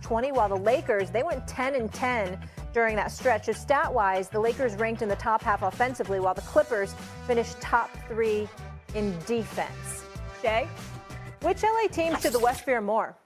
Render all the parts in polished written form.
20, while the Lakers, they went 10-10 during that stretch. So stat-wise, the Lakers ranked in the top half offensively, while the Clippers finished top 3 in defense. Shay, which LA team should the West fear more?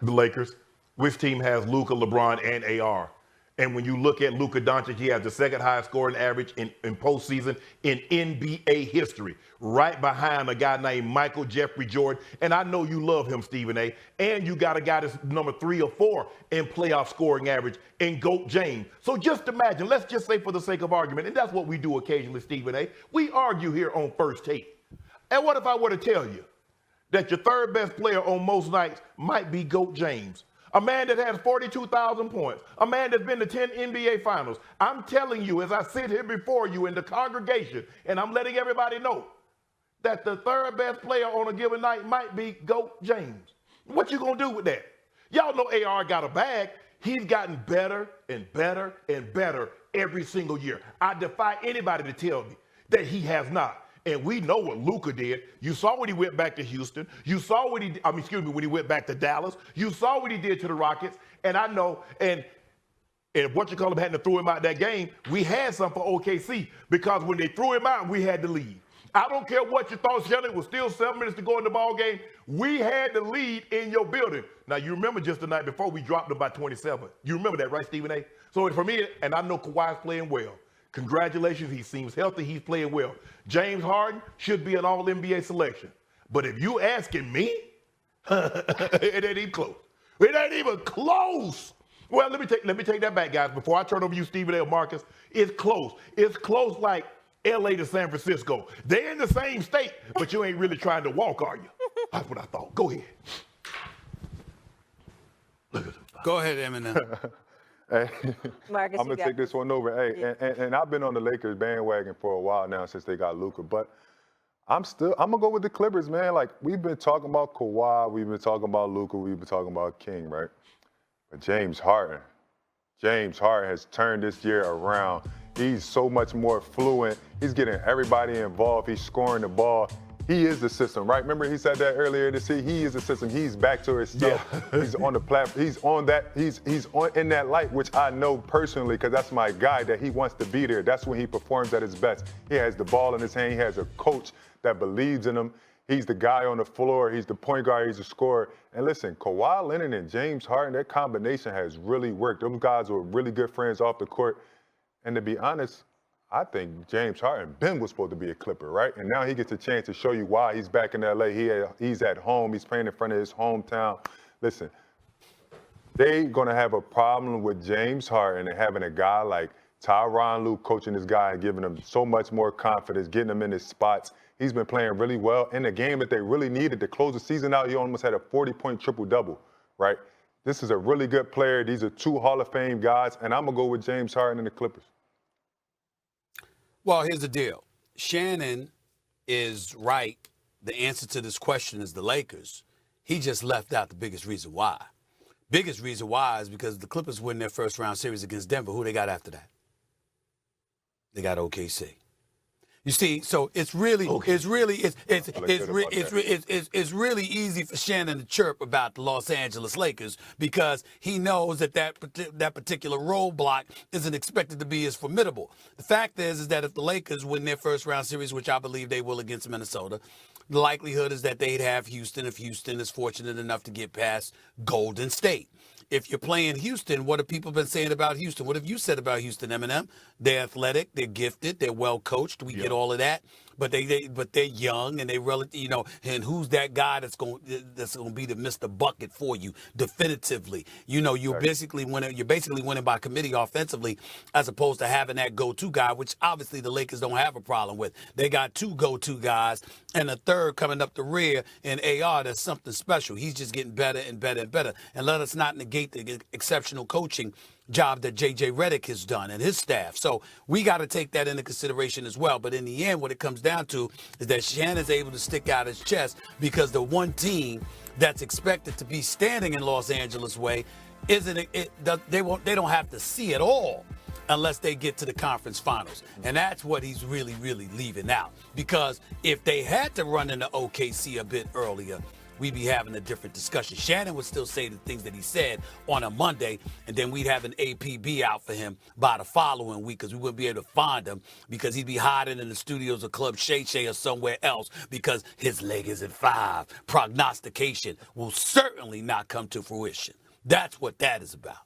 The Lakers. Which team has Luka, LeBron, and AR? And when you look at Luka Doncic, he has the second highest scoring average in postseason in NBA history, right behind a guy named Michael Jeffrey Jordan. And I know you love him, Stephen A. And you got a guy that's number 3 or 4 in playoff scoring average in GOAT James. So just imagine, let's just say for the sake of argument, and that's what we do occasionally, Stephen A. We argue here on First Take. And what if I were to tell you that your third best player on most nights might be GOAT James? A man that has 42,000 points. A man that's been to 10 NBA finals. I'm telling you, as I sit here before you in the congregation, and I'm letting everybody know that the third best player on a given night might be GOAT James. What you gonna do with that? Y'all know AR got a bag. He's gotten better and better and better every single year. I defy anybody to tell me that he has not. And we know what Luka did. You saw when he went back to Houston. You saw what when he went back to Dallas. You saw what he did to the Rockets. And I know, and what you call him had to throw him out that game. We had some for OKC because when they threw him out, we had to lead. I don't care what you thought, Shannon. It was still 7 minutes to go in the ball game. We had the lead in your building. Now, you remember just the night before we dropped them by 27. You remember that, right, Stephen A? So for me, and I know Kawhi's playing well. Congratulations, he seems healthy, he's playing well. James Harden should be an all-NBA selection. But if you asking me, it ain't even close. It ain't even close. Well, let me take that back, guys. Before I turn over to you, Stephen A. Marcus, it's close. It's close like LA to San Francisco. They're in the same state, but you ain't really trying to walk, are you? That's what I thought. Go ahead. Look at them. Go ahead, Eminem. Hey, Marcus, I'm going to take this one over. Hey, and I've been on the Lakers bandwagon for a while now since they got Luka, but I'm going to go with the Clippers, man. Like, we've been talking about Kawhi, we've been talking about Luka, we've been talking about King, right? But James Harden has turned this year around. He's so much more fluent. He's getting everybody involved. He's scoring the ball. He is the system, right? Remember he said that earlier this year? He is the system. He's back to himself. Yeah. He's on the platform. He's on that. He's on in that light, which I know personally because that's my guy that he wants to be there. That's when he performs at his best. He has the ball in his hand. He has a coach that believes in him. He's the guy on the floor. He's the point guard. He's the scorer. And listen, Kawhi Leonard and James Harden, that combination has really worked. Those guys were really good friends off the court. And to be honest, I think James Harden was supposed to be a Clipper, right? And now he gets a chance to show you why he's back in LA. He's at home. He's playing in front of his hometown. Listen, they're going to have a problem with James Harden and having a guy like Tyronn Lue coaching this guy and giving him so much more confidence, getting him in his spots. He's been playing really well. In the game that they really needed to close the season out, he almost had a 40-point triple-double, right? This is a really good player. These are 2 Hall of Fame guys, and I'm going to go with James Harden and the Clippers. Well, here's the deal. Shannon is right. The answer to this question is the Lakers. He just left out the biggest reason why. Biggest reason why is because the Clippers win their first round series against Denver. Who they got after that? They got OKC. You see, so it's really easy for Shannon to chirp about the Los Angeles Lakers because he knows that particular roadblock isn't expected to be as formidable. The fact is that if the Lakers win their first round series, which I believe they will against Minnesota, the likelihood is that they'd have Houston if Houston is fortunate enough to get past Golden State. If you're playing Houston, what have people been saying about Houston? What have you said about Houston, Eminem? They're athletic, they're gifted, they're well coached. We get all of that, but they're young and they and who's that guy that's going to be the Mr. Bucket for you definitively? You're basically winning by committee offensively as opposed to having that go-to guy, which obviously the Lakers don't have a problem with. They got 2 go-to guys and a third coming up the rear in AR. That's something special. He's just getting better and better and better. And let us not negate the exceptional coaching job that J.J. Redick has done and his staff. So we got to take that into consideration as well. But in the end, what it comes down to is that Shannon's able to stick out his chest because the one team that's expected to be standing in Los Angeles way they don't have to see it all unless they get to the conference finals. And that's what he's really, really leaving out. Because if they had to run into OKC a bit earlier, we'd be having a different discussion. Shannon would still say the things that he said on a Monday, and then we'd have an APB out for him by the following week because we wouldn't be able to find him because he'd be hiding in the studios of Club Shay Shay or somewhere else because his leg is at 5. Prognostication will certainly not come to fruition. That's what that is about.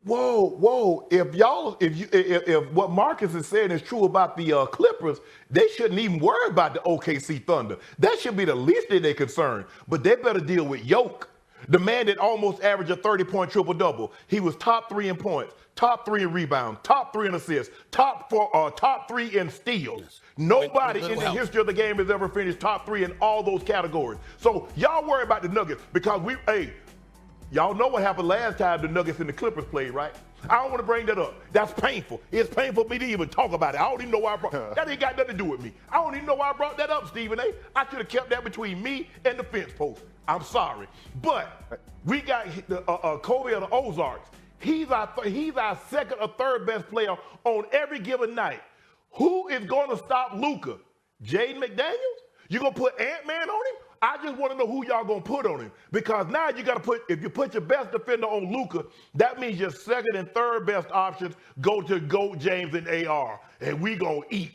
Whoa! If what Marcus is saying is true about the Clippers, they shouldn't even worry about the OKC Thunder. That should be the least of their concern. But they better deal with Yoke, the man that almost averaged a 30-point triple-double. He was top 3 in points, top 3 in rebounds, top 3 in assists, top 3 in steals. Nobody in the history of the game has ever finished top 3 in all those categories. So y'all worry about the Nuggets because y'all know what happened last time the Nuggets and the Clippers played, right? I don't want to bring that up. That's painful. It's painful for me to even talk about it. I don't even know why I brought that. Ain't got nothing to do with me. I don't even know why I brought that up, Stephen A. I should have kept that between me and the fence post. I'm sorry. But we got Kobe of the Ozarks. He's our second or third best player on every given night. Who is going to stop Luka? Jaden McDaniels? You going to put Ant-Man on him? I just want to know who y'all gonna put on him because now you got to if you put your best defender on Luka, that means your second and third best options go to GOAT, James, and AR, and we gonna eat.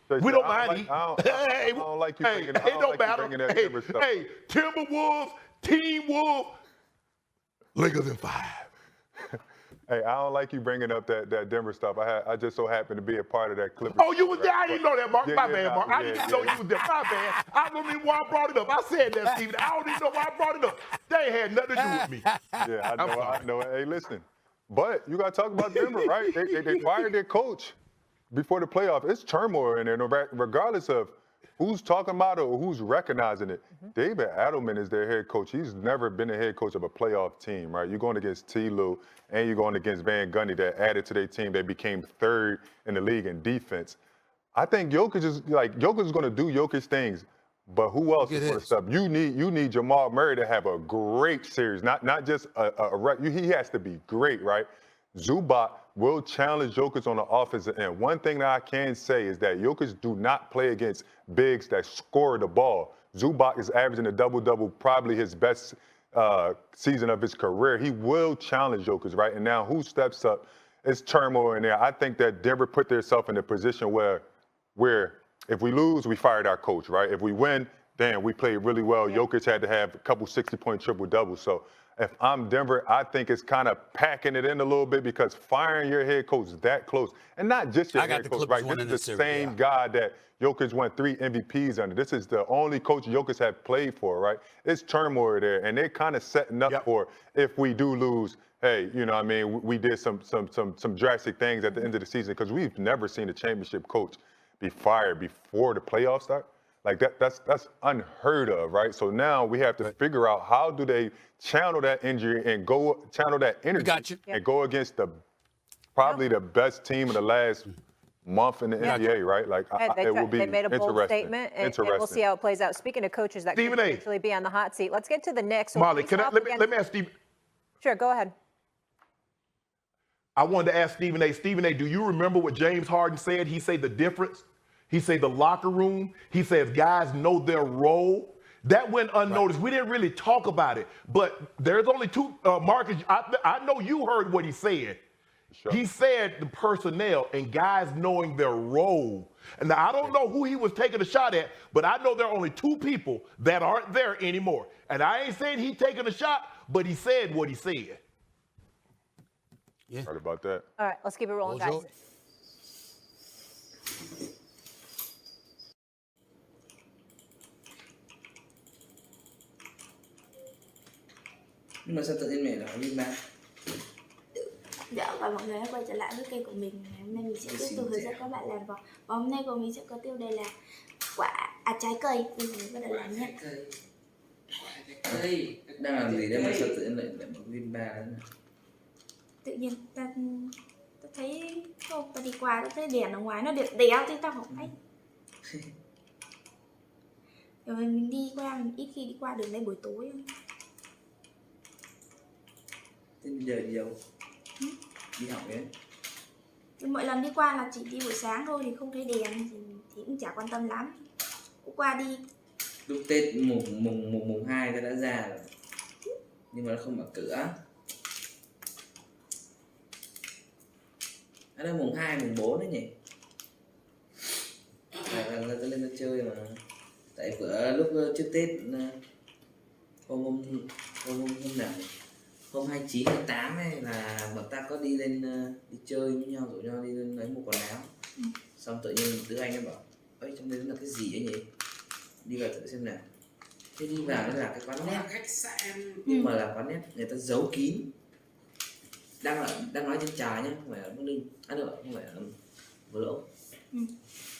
We don't mind eating. I don't like you bringing that Denver stuff. Hey, Timberwolves, Team Wolf, Lakers in 5. Hey, I don't like you bringing up that Denver stuff. I just so happened to be a part of that Clippers. Oh, you was there? I didn't know that, Mark. My bad, Mark. I didn't know you was there. My bad. I don't even know why I brought it up. I said that, Steven. I don't even know why I brought it up. They had nothing to do with me. Yeah, I know. Hey, listen. But you got to talk about Denver, right? They fired their coach before the playoff. It's turmoil in there, regardless of who's talking about it or who's recognizing it. David Adelman is their head coach. He's never been a head coach of a playoff team, right? You're going against T. Lue and you're going against Van Gundy that added to their team. They became third in the league in defense. I think Jokic is going to do Jokic things, but who else is going to stop? You need Jamal Murray to have a great series, not just he has to be great, right? Zubac will challenge Jokic on the offensive end. One thing that I can say is that Jokic do not play against bigs that score the ball. Zubac is averaging a double-double, probably his best season of his career. He will challenge Jokic, right? And now who steps up? It's turmoil in there. I think that Denver put themselves in a position where if we lose, we fired our coach, right? If we win, then we played really well. Yeah. Jokic had to have a couple 60-point triple-doubles. So if I'm Denver, I think it's kind of packing it in a little bit because firing your head coach that close, and not just your head coach, right? This is the same guy that Jokic won 3 MVPs under. This is the only coach Jokic had played for, right? It's turmoil there, and they're kind of setting up for if we do lose, hey, you know what I mean, we did some drastic things at the end of the season because we've never seen a championship coach be fired before the playoffs start. Like that's unheard of, right? So now we have to figure out how do they channel that injury and channel that energy and go against probably the best team in the last month in the NBA, right? Like it will be they made a bold statement, and we'll see how it plays out. Speaking of coaches that could potentially be on the hot seat, let's get to the Knicks. Molly, let me ask Steve. Sure, go ahead. I wanted to ask Stephen A. Stephen A., do you remember what James Harden said? He said the difference. He said the locker room. He says guys know their role. That went unnoticed. Right. We didn't really talk about it, but there's only two markets. I know you heard what he said. Sure. He said the personnel and guys knowing their role. And now I don't know who he was taking a shot at, but I know there are only 2 people that aren't there anymore. And I ain't saying he's taking a shot, but he said what he said. Yeah. Heard about that. All right, let's keep it rolling, guys. Nhưng mà sao tự nhiên mẹ nói Linh Ba? Dạ, và mọi người đã quay trở lại với kênh của mình. Ngày hôm nay mình sẽ tiếp tục hướng dẫn các bạn làm vòng. Và hôm nay của mình sẽ có tiêu đề là trái cây. Bây giờ mình bắt đầu làm nhé. Trái cây. Đang làm gì đấy mà sao tự nhiên lại một Linh Ba đấy? Tự nhiên ta thấy ta đi qua ta thấy đèn ở ngoài nó đẹp đéo thì ta không thấy. Rồi mình đi qua, mình ít khi đi qua đường đây buổi tối. Thế bây giờ đi đâu? Đi học đấy. Mỗi lần đi qua là chỉ đi buổi sáng thôi thì không thấy đèn thì cũng chả quan tâm lắm. Cũng qua đi Lúc Tết mùng 2 ta đã ra rồi. Nhưng mà nó không mở cửa. Nó mùng 2, mùng 4 đấy nhỉ? Là ta lên ta chơi mà. Tại bữa lúc trước Tết hôm nào hôm 29 tháng 8 ấy là bọn ta có đi lên đi chơi với nhau, rủ nhau đi lên lấy một quần áo. Xong tự nhiên đứa anh nó bảo ơi trong đấy là cái gì ấy nhỉ, đi vào thử xem nào. Thế đi vào nó là cái quán net khách sạn, nhưng mà là quán net người ta giấu kín, đang nói trên trà nhá, không phải ở Bắc Ninh, được không phải ở Vừa Lỗ.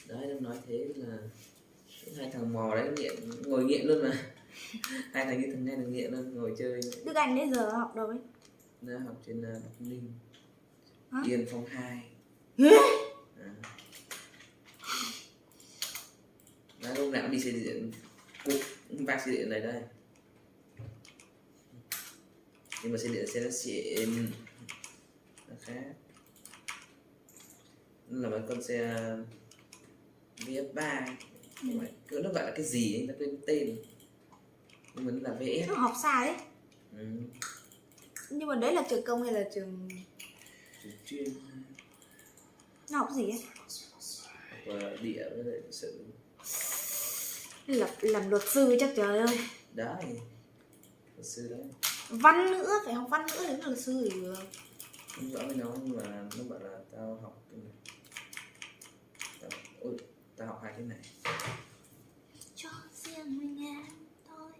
Đấy đang nói thế là hai thằng mò đấy ngồi nghiện luôn mà. Hai thằng như thằng nghe thằng nghiện luôn, ngồi chơi. Đức Anh đấy giờ học đâu ấy? Nó học trên Bắc Ninh. Yên Phong 2. Nó lúc nào cũng đi xây dựng, cục vác xây dựng này đây. Nhưng mà xây dựng xe nó xịn, nó khác. Nó là mấy con xe VF3. Nó gọi là cái gì ấy, nó quên tên. Nhưng mà nó là VF. Nó học xa đấy. Nhưng mà đấy là trường công hay là trường chuyên? Nó học gì ấy? Học địa với lại sự. Làm luật sư chắc trời ơi. Đấy, luật sư đấy. Văn nữa, phải học văn nữa để là luật sư thì được. Không rõ với nó nhưng mà nó bảo là tao học cái này. Tao học hai cái này. Cho riêng mình em thôi.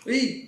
Đi.